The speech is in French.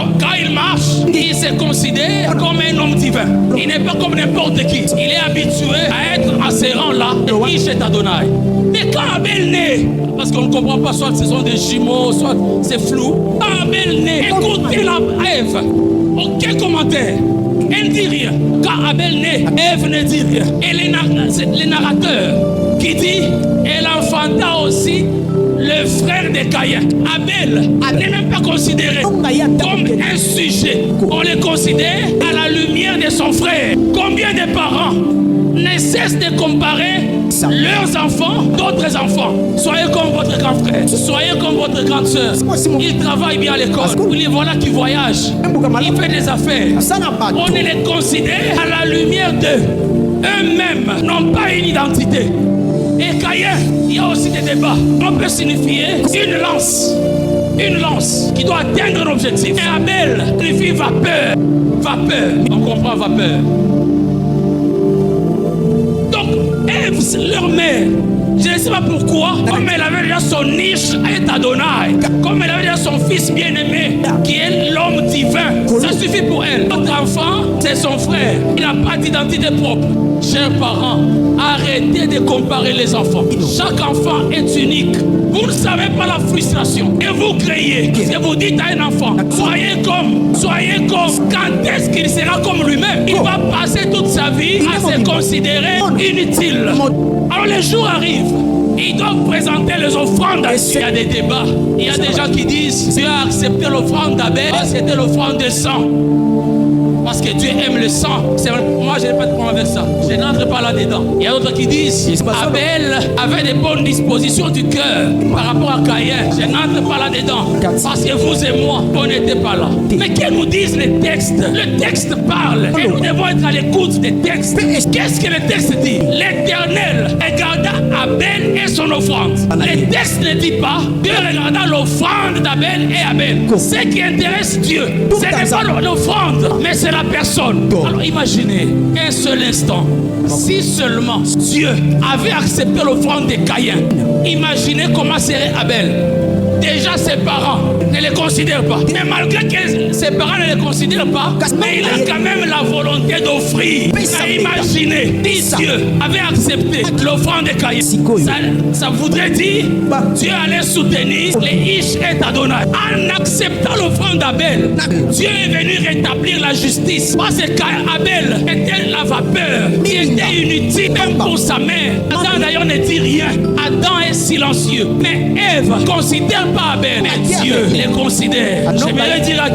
Alors, quand il marche, il se considère comme un homme divin. Il n'est pas comme n'importe qui. Il est habitué à être à ces rangs-là. Et Ish est Adonai. Mais quand Abel naît, parce qu'on ne comprend pas, soit ce sont des jumeaux, soit c'est flou. Quand Abel naît, écoutez la Ève. Aucun commentaire. Elle ne dit rien. Quand Abel naît, Ève ne dit rien. Et c'est le narrateur qui dit, elle enfanta aussi le frère de Caïn. Abel n'est même pas considéré comme un sujet. On le considère à la lumière de son frère. Combien de parents ne cessent de comparer leurs enfants d'autres enfants? Soyez comme votre grand frère, soyez comme votre grande soeur. Il travaille bien à l'école. Vous les voilà qui voyagent. Il fait des affaires. On les considère à la lumière d'eux. Eux-mêmes n'ont pas une identité. Et Caïn, il y a aussi des débats. On peut signifier une lance qui doit atteindre un objectif. Et Abel signifie vapeur. Vapeur. On comprend vapeur. Donc, Ève, leur mère, je ne sais pas pourquoi, comme elle avait déjà son niche est Adonai, comme elle avait déjà son fils bien-aimé, qui est l'homme divin, ça suffit pour elle. Notre enfant, c'est son frère. Il n'a pas d'identité propre. Chers parents, arrêtez de comparer les enfants. Chaque enfant est unique. Vous ne savez pas la frustration que vous créez. Si vous dites à un enfant, soyez comme. Quand est-ce qu'il sera comme lui-même? Il va passer toute sa vie à se considérer inutile. Alors les jours arrivent. Ils doivent présenter les offrandes. Il y a des débats. Il y a des gens qui disent Dieu a accepté l'offrande d'Abel, c'était l'offrande de sang. Parce que Dieu aime le sang. Moi, je n'ai pas de problème avec ça. Je n'entre pas là-dedans. Il y a d'autres qui disent Abel avait des bonnes dispositions du cœur par rapport à Caïn. Je n'entre pas là-dedans. Parce que vous et moi, on n'était pas là. Mais que nous disent les textes? Le texte parle. Et nous devons être à l'écoute des textes. Qu'est-ce que le texte dit? L'Éternel regarda Abel et son offrande. Le texte ne dit pas Dieu regarda l'offrande d'Abel et Abel. Ce qui intéresse Dieu, ce n'est pas l'offrande, mais c'est la personne. Alors imaginez un seul instant, si seulement Dieu avait accepté l'offrande de Caïn, imaginez comment serait Abel. Déjà ses parents ne les considèrent pas. Mais malgré que ses parents ne les considèrent pas, mais il a quand même la volonté d'offrir. Imaginez, si Dieu avait accepté l'offrande de Caïn, ça voudrait dire Dieu allait soutenir les Ish et Adonai. En acceptant l'offrande d'Abel, Dieu est venu rétablir la justice. Parce que Abel était la vapeur, il était inutile même pour sa mère. Adam d'ailleurs ne dit rien. Adam est silencieux. Mais Ève considère pas Abel, mais Dieu les considère. J'aimerais dire à